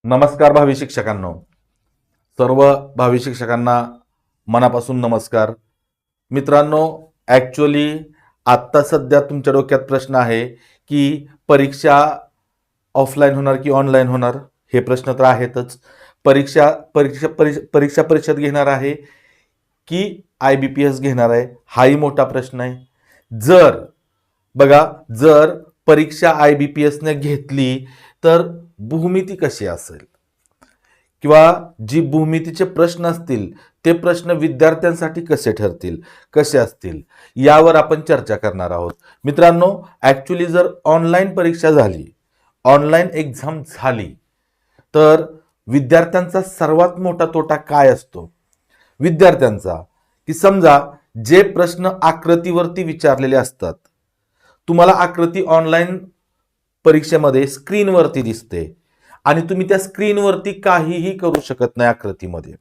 नमस्कार भावी शिक्षकांनो, सर्व भावी शिक्षकांना मनापासून नमस्कार. मित्रांनो, ॲक्च्युअली आत्ता सध्या तुमच्या डोक्यात प्रश्न आहे की परीक्षा ऑफलाईन होणार की ऑनलाईन होणार, हे प्रश्न तर आहेतच. परीक्षा परीक्षा परीक्षा परिषद घेणार आहे की IBPS घेणार आहे, हाही मोठा प्रश्न आहे. जर परीक्षा IBPSने घेतली तर भूमिती कशी असेल किंवा जी भूमितीचे प्रश्न असतील ते प्रश्न विद्यार्थ्यांसाठी कसे ठरतील, कसे असतील, यावर आपण चर्चा करणार आहोत. मित्रांनो, ॲक्च्युअली जर ऑनलाईन परीक्षा झाली, ऑनलाईन एक्झाम झाली तर विद्यार्थ्यांचा सर्वात मोठा तोटा काय असतो विद्यार्थ्यांचा, की समजा जे प्रश्न आकृतीवरती विचारलेले असतात, तुम्हाला आकृती ऑनलाईन परीक्षेमध्ये स्क्रीनवरती दिसते आणि तुम्ही त्या स्क्रीनवरती काहीही करू शकत नाही आकृतीमध्ये,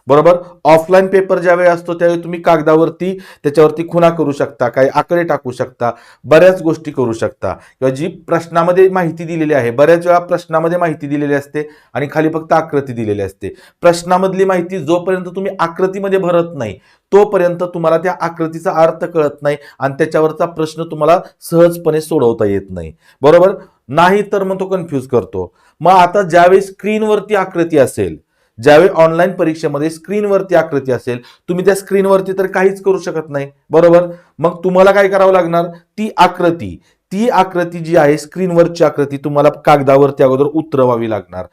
बरोबर. ऑफलाईन पेपर ज्यावेळी असतो त्यावेळी तुम्ही कागदावरती त्याच्यावरती खुणा करू शकता, काही आकडे टाकू शकता, बऱ्याच गोष्टी करू शकता. किंवा जी प्रश्नामध्ये माहिती दिलेली आहे, बऱ्याच वेळा प्रश्नामध्ये माहिती दिलेली असते आणि खाली फक्त आकृती दिलेली असते. प्रश्नामधली माहिती जोपर्यंत तुम्ही आकृतीमध्ये भरत नाही तोपर्यंत तुम्हाला त्या आकृतीचा अर्थ कळत नाही आणि त्याच्यावरचा प्रश्न तुम्हाला सहजपणे सोडवता येत नाही, बरोबर. नाही तर मग तो कन्फ्यूज करतो. मग आता ज्यावेळी स्क्रीनवरती आकृती असेल, ज्यावेळी ऑनलाईन परीक्षेमध्ये स्क्रीनवरती आकृती असेल, तुम्ही त्या स्क्रीनवरती तर काहीच करू शकत नाही, बरोबर. मग तुम्हाला काय करावं लागणार, ती आकृती जी आहे स्क्रीनवरची आकृती तुम्हाला कागदावरती अगोदर उतरवावी लागणार,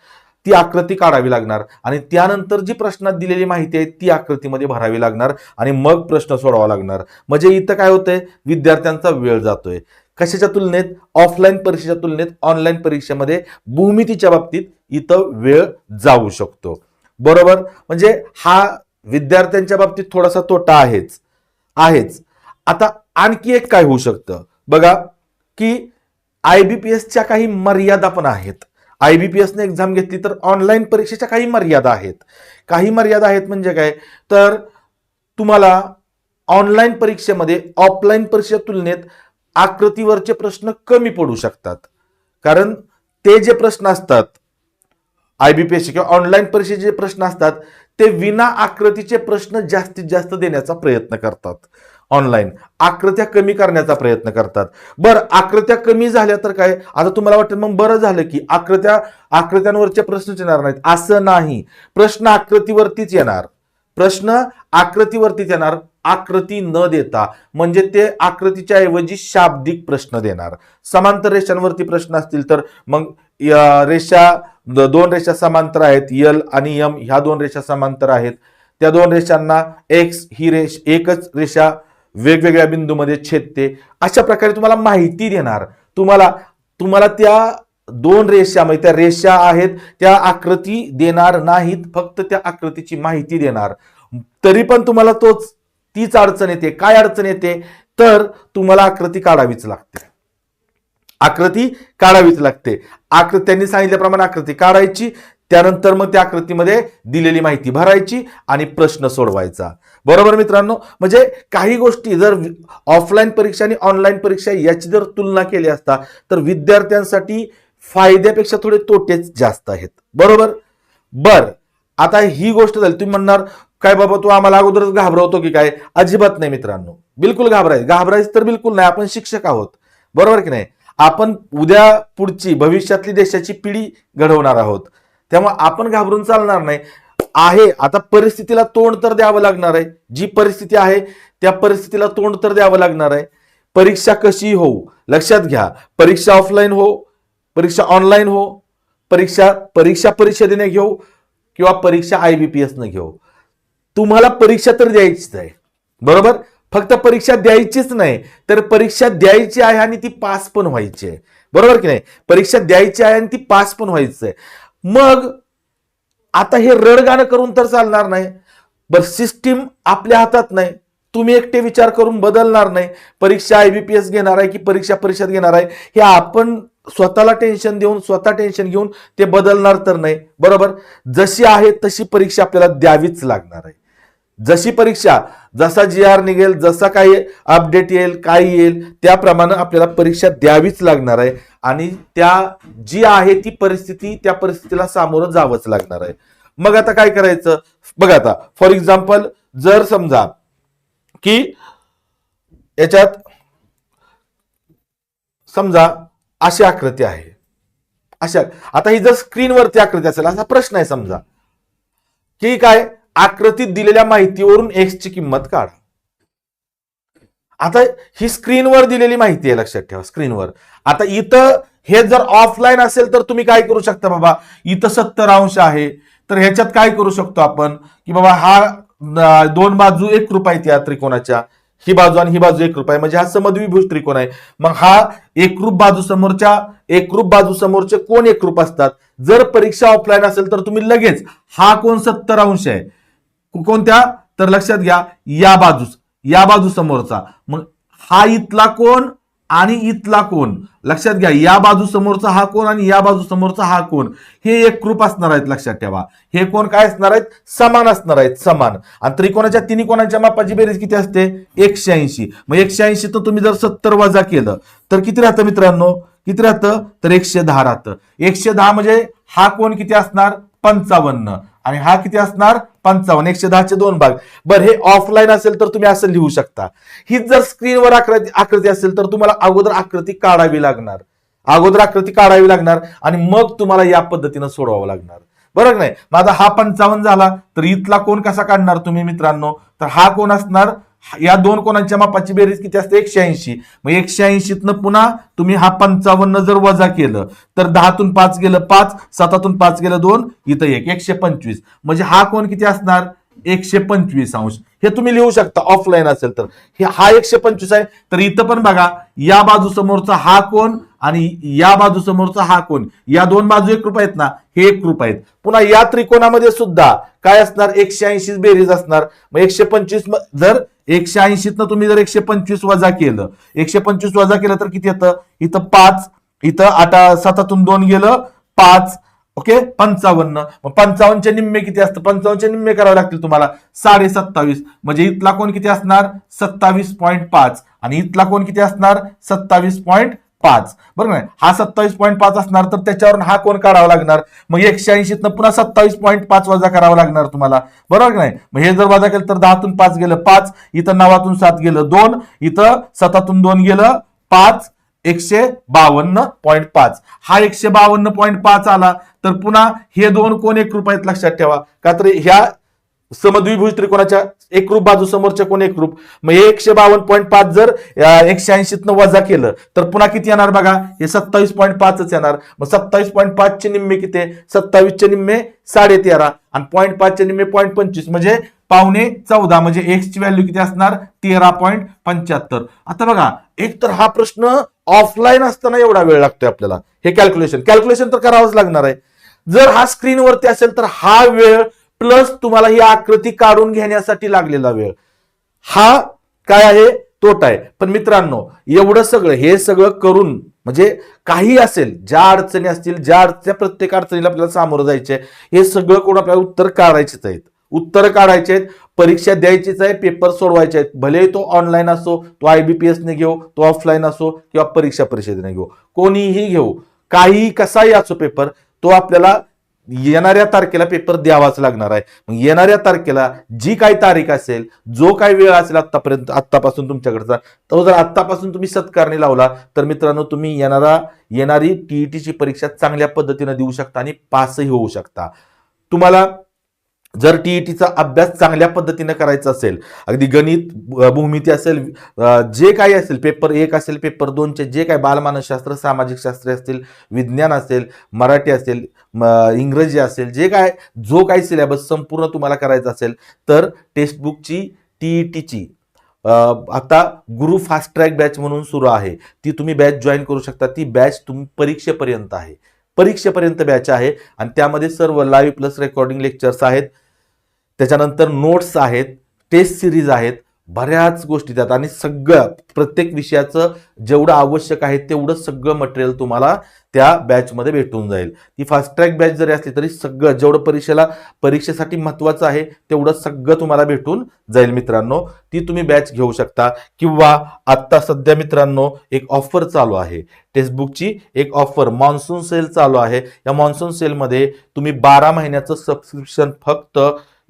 ती आकृती काढावी लागणार आणि त्यानंतर जी प्रश्नात दिलेली माहिती आहे ती आकृतीमध्ये भरावी लागणार आणि मग प्रश्न सोडवावा लागणार. म्हणजे इथं काय होतंय, विद्यार्थ्यांचा वेळ जातोय. कशाच्या तुलनेत, ऑफलाईन परीक्षेच्या तुलनेत ऑनलाईन परीक्षेमध्ये भूमितीच्या बाबतीत इथं वेळ जाऊ शकतो, बरोबर. म्हणजे हा विद्यार्थ्यांच्या बाबतीत थोडासा तोटा आहेच. आता आणखी एक काय होऊ शकतं बघा, की IBPSच्या काही मर्यादा पण आहेत. IBPSने एक्झाम घेतली तर ऑनलाईन परीक्षेच्या काही मर्यादा आहेत म्हणजे काय, तर तुम्हाला ऑनलाईन परीक्षेमध्ये ऑफलाईन परीक्षेच्या तुलनेत आकृतीवरचे प्रश्न कमी पडू शकतात. कारण ते जे प्रश्न असतात IBPS किंवा ऑनलाईन परीक्षेचे जे प्रश्न असतात ते विना आकृतीचे प्रश्न जास्तीत जास्त देण्याचा प्रयत्न करतात. ऑनलाईन आकृत्या कमी करण्याचा प्रयत्न करतात. बरं, आकृत्या कमी झाल्या तर काय, आता तुम्हाला वाटतं मग बरं झालं की आकृत्यांवरचे प्रश्नच येणार नाहीत. असं नाही, प्रश्न आकृतीवरतीच येणार, आकृती न देता. म्हणजे ते आकृतीच्या ऐवजी शाब्दिक प्रश्न देणार. समांतर रेषांवरती प्रश्न असतील तर मग दोन रेषा समांतर आहेत, L आणि M ह्या दोन रेषा समांतर आहेत, त्या दोन रेषांना X ही एकच रेषा वेगवेगळ्या बिंदूमध्ये छेदते. अशा प्रकारे तुम्हाला माहिती देणार. तुम्हाला त्या दोन रेषा म्हणजे त्या रेषा आहेत त्या आकृती देणार नाहीत, फक्त त्या आकृतीची माहिती देणार. तरी पण तुम्हाला तीच अडचण येते. काय अडचण येते, तर तुम्हाला आकृती काढावीच लागते. त्यांनी सांगितल्याप्रमाणे आकृती काढायची, त्यानंतर मग त्या आकृतीमध्ये दिलेली माहिती भरायची आणि प्रश्न सोडवायचा, बरोबर मित्रांनो. म्हणजे काही गोष्टी जर ऑफलाईन परीक्षा आणि ऑनलाईन परीक्षा याची जर तुलना केली असता तर विद्यार्थ्यांसाठी फायद्यापेक्षा थोडे तोटेच जास्त आहेत, बरोबर. आता ही गोष्ट झाली. तुम्ही म्हणणार काय बाबा तू आम्हाला अगोदरच घाबरवतो की काय, अजिबात नाही मित्रांनो, बिलकुल घाबरायचं तर बिलकुल नाही. आपण शिक्षक आहोत, बरोबर की नाही. आपण उद्या पुढची भविष्यातली देशाची पिढी घडवणार आहोत, त्यामुळे आपण घाबरून चालणार नाही. आता परिस्थितीला तोंड तर द्यावं लागणार आहे. जी परिस्थिती आहे त्या परिस्थितीला तोंड तर द्यावं लागणार आहे. परीक्षा कशी होऊ, लक्षात घ्या, परीक्षा ऑफलाईन हो, परीक्षा ऑनलाईन हो, परीक्षा परिषदेने घेऊ किंवा परीक्षा IBPS ने घेऊ, तुम्हाला परीक्षा तर द्यायचीच आहे, बरोबर. फक्त परीक्षा द्यायचीच नाही तर परीक्षा द्यायची आहे आणि ती पास पण व्हायची आहे, बरोबर की नाही. परीक्षा द्यायची आहे आणि ती पास पण व्हायची आहे. मग आता हे रडगाणं करून तर चालणार नाही. बरं, सिस्टीम आपल्या हातात नाही, तुम्ही एकटे विचार करून बदलणार नाही. परीक्षा IBPS घेणार आहे की परीक्षा परिषद घेणार आहे हे आपण स्वतःला टेन्शन घेऊन ते बदलणार तर नाही, बरोबर. जशी आहे तशी परीक्षा आपल्याला द्यावीच लागणार आहे. जशी परीक्षा, जसा GR निघेल, जसा काही अपडेट येईल, काय येईल, त्याप्रमाणे आपल्याला परीक्षा द्यावीच लागणार आहे आणि त्या जी आहे ती परिस्थिती, त्या परिस्थितीला सामोरं जावंच लागणार आहे. मग आता काय करायचं बघा. आता फॉर एक्झाम्पल जर समजा की याच्यात समजा अशी आकृती आहे, अशा आता ही जर स्क्रीनवरती आकृती असेल असा प्रश्न आहे समजा की काय आकृतीत दिलेल्या माहितीवरून x ची किंमत काढा. आता ही स्क्रीनवर दिलेली माहिती आहे, लक्षात ठेवा स्क्रीनवर. आता इथं हे जर ऑफलाईन असेल तर तुम्ही काय करू शकता बाबा, इथं 70° आहे तर ह्याच्यात काय करू शकतो आपण की बाबा हा दोन बाजू 1 रुपया त्या त्रिकोणाच्या, ही बाजू आणि ही बाजू 1 रुपया, म्हणजे हा समद्विभुज त्रिकोण आहे. मग हा एकरूप बाजू समोरचे कोण एकरूप असतात. जर परीक्षा ऑफलाईन असेल तर तुम्ही लगेच हा कोण 70° आहे कोणत्या, तर लक्षात घ्या या बाजू समोरचा, मग हा इथला कोण आणि इथला कोण, लक्षात घ्या या बाजू समोरचा हा कोण आणि या बाजू समोरचा हा कोण, हे एकरूप असणार आहेत. लक्षात ठेवा हे कोण काय असणार आहेत, समान असणार आहेत, समान. आणि त्रिकोणाच्या तिन्ही कोणाच्या मापाची बेरीज किती असते, 180. मग 180 तर तुम्ही जर 70 वजा केलं तर किती राहतं मित्रांनो, किती राहतं तर 110 राहतं. 110 म्हणजे हा कोण किती असणार 55 आणि हा किती असणार 55. 110 चे 2 भाग. बरं हे ऑफलाईन असेल तर तुम्ही असं लिहू शकता. ही जर स्क्रीनवर आकृती असेल तर तुम्हाला अगोदर आकृती काढावी लागणार आणि मग तुम्हाला या पद्धतीनं सोडवावं लागणार, बरोबर नाही. मग आता हा 55 झाला तर इथला कोण कसा काढणार तुम्ही मित्रांनो, तर हा कोण असणार, या दोन कोणांच्या मापाची बेरीज किती असते 180. मग 180 पुन्हा तुम्ही हा 55 जर वजा केलं तर 10तून 5 गेलं 5, 7तून 5 गेलं 2, इथं 1, 125. म्हणजे हा कोण किती असणार 125°. हे तुम्ही लिहू शकता ऑफलाईन असेल तर. हे हा 125 आहे तर इथं पण बघा या बाजू समोरचा हा कोण आणि या बाजू समोरचा हा कोण, या दोन बाजू 1 रुपया आहेत ना, हे 1 रुपया आहेत. पुन्हा या त्रिकोणामध्ये सुद्धा काय असणार 180 बेरीज असणार. मग 125 जर 180 तुम्ही जर 125 वजा केलं, 125 वजा केलं तर किती येतं, इथं 5, इथं 7तून 2 गेलं 5, ओके 55. मग 55चे निम्मे किती असतं, 55चे निम्मे करावे लागतील तुम्हाला 27.5. म्हणजे इथला कोण किती असणार 27.5 आणि इथला कोण किती असणार 27.5, बरोबर आहे. हा 27.5 असणार तर त्याच्यावरून हा कोण काढावा लागणार. मग 180 पुन्हा 27.5 वजा करावा लागणार तुम्हाला, बरोबर नाही. मग हे जर वजा केलं तर 10तून 5 गेलं 5, इथं 9तून 7 गेलं 2, इथं 7तून 2 गेलं 5, 152.5. हा 152.5 आला तर पुन्हा हे दोन कोण 1 रुपयात, लक्षात ठेवा. का तर ह्या समद्विभुज त्रिकोणाच्या एकरूप बाजू समोरच्या कोण एकरूप. मग हे 152.5 जर 180 वजा केलं तर पुन्हा किती येणार बघा, हे 27.5 येणार. मग 27.5 चे निम्मे किती, 27 चे निम्मे 13.5 आणि 0.5 चे निम्मे 0.25 म्हणजे 13.14. म्हणजे x ची व्हॅल्यू किती असणार 13.75. आता बघा एक तर हा प्रश्न ऑफलाईन असताना एवढा वेळ लागतोय आपल्याला, हे कॅल्क्युलेशन तर करावंच लागणार आहे. जर हा स्क्रीनवरती असेल तर हा वेळ प्लस तुम्हाला ही आकृती काढून घेण्यासाठी लागलेला वेळ, हा काय आहे तोटा आहे. पण मित्रांनो एवढं सगळं हे सगळं करून म्हणजे काही असेल, ज्या अडचणी असतील, ज्या प्रत्येक अडचणीला आपल्याला सामोरं जायचंय, हे सगळं करून आपल्याला उत्तर काढायचेच आहेत. परीक्षा द्यायचीच आहे, पेपर सोडवायचे आहेत. भले तो ऑनलाईन असो, तो IBPS ने घेऊ, तो ऑफलाईन असो किंवा परीक्षा परिषदेने घेऊ, कोणीही घेऊ, काही कसाही असो पेपर, तो आपल्याला येणाऱ्या तारखेला पेपर द्यावाच लागणार आहे. मग येणाऱ्या तारखेला जी काही तारीख असेल, जो काही वेळ असेल आत्तापासून तुमच्याकडचा, तो जर आत्तापासून तुम्ही सत्कारणी लावला तर मित्रांनो तुम्ही येणारी TETची परीक्षा चांगल्या पद्धतीने देऊ शकता आणि पासही होऊ शकता. तुम्हाला जर TETचा अभ्यास चांगल्या पद्धतीने करायचा असेल, अगदी गणित, भूमिती असेल, जे काही असेल, पेपर 1 असेल, पेपर 2चे जे काही बालमानसशास्त्र, सामाजिक शास्त्र असतील, विज्ञान असेल, मराठी असेल, इंग्रजी असेल, जो काही सिलेबस संपूर्ण तुम्हाला करायचा असेल तर टेक्स्टबुकची TETची आता गुरु फास्ट ट्रॅक बॅच म्हणून सुरू आहे, ती तुम्ही बॅच जॉईन करू शकता. ती बॅच तुम्ही परीक्षेपर्यंत बॅच आहे आणि त्यामध्ये सर्व लाईव्ह प्लस रेकॉर्डिंग लेक्चर्स आहेत, त्याच्यानंतर नोट्स आहेत, टेस्ट सिरीज आहेत, बऱ्याच गोष्टी त्यात आणि सगळं प्रत्येक विषयाचं जेवढं आवश्यक आहे तेवढं सगळं मटेरियल तुम्हाला त्या बॅचमध्ये भेटून जाईल. ती फास्ट ट्रॅक बॅच जरी असली तरी सगळं जेवढं परीक्षेसाठी महत्त्वाचं आहे तेवढं सगळं तुम्हाला भेटून जाईल मित्रांनो. ती तुम्ही बॅच घेऊ शकता. किंवा आत्ता सध्या मित्रांनो एक ऑफर चालू आहे, टेक्स्टबुकची एक ऑफर मान्सून सेल चालू आहे. या मान्सून सेलमध्ये तुम्ही 12 महिन्याचं सबस्क्रिप्शन फक्त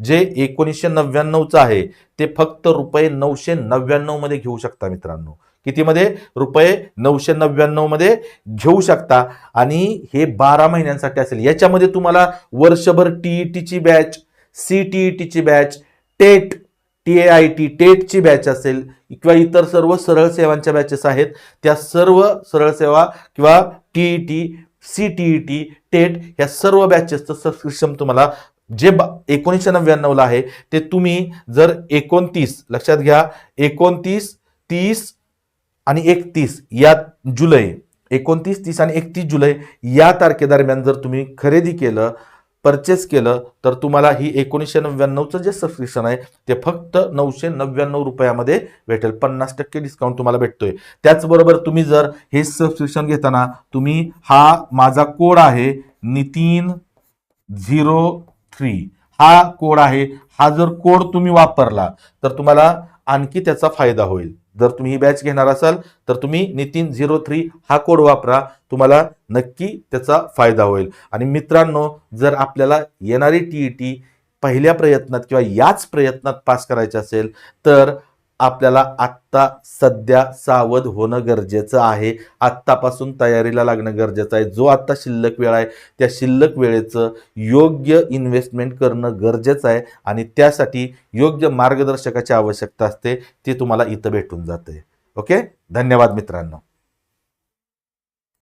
जे 1999चं आहे ते फक्त ₹999 मध्ये घेऊ शकता मित्रांनो. कितीमध्ये? ₹999 मध्ये घेऊ शकता. आणि हे 12 महिन्यांसाठी असेल. याच्यामध्ये तुम्हाला वर्षभर टीईटीची बॅच, सीटीईटीची बॅच, टेट, TAIT टेटची बॅच असेल किंवा इतर सर्व सरळ सेवांच्या बॅचेस आहेत, त्या सर्व सरळ सेवा किंवा टीईटी, सीटीईटी, टेट या सर्व बॅचेसचं सबस्क्रिप्शन तुम्हाला जे 1999ला आहे ते तुम्ही जर 29, लक्षात घ्या, 29, 30 आणि 31 या जुलै, 29, 30 आणि 31 जुलै या तारखेदरम्यान जर तुम्ही खरेदी केलं, परचेस केलं, तर तुम्हाला ही 1999चं जे सबस्क्रिप्शन आहे ते फक्त ₹999 भेटेल. 50% डिस्काउंट तुम्हाला भेटतोय. त्याचबरोबर तुम्ही जर हे सबस्क्रिप्शन घेताना तुम्ही हा माझा कोड आहे नितीन03, हा कोड आहे, हा जर कोड तुम्ही वापरला तर तुम्हाला आणखी त्याचा फायदा होईल. जर तुम्ही ही बॅच घेणार असाल तर तुम्ही नितीन03 हा कोड वापरा, तुम्हाला नक्की त्याचा फायदा होईल. आणि मित्रांनो, जर आपल्याला येणारी टीईटी पहिल्या प्रयत्नात किंवा याच प्रयत्नात पास करायचे असेल तर आपल्याला आत्ता सध्या सावध होणं गरजेचं आहे. आत्तापासून तयारीला लागणं गरजेचं आहे. जो आत्ता शिल्लक वेळ आहे त्या शिल्लक वेळेचं योग्य इन्व्हेस्टमेंट करणं गरजेचं आहे आणि त्यासाठी योग्य मार्गदर्शकाची आवश्यकता असते. ते तुम्हाला इथं भेटून जाते. ओके, धन्यवाद मित्रांनो.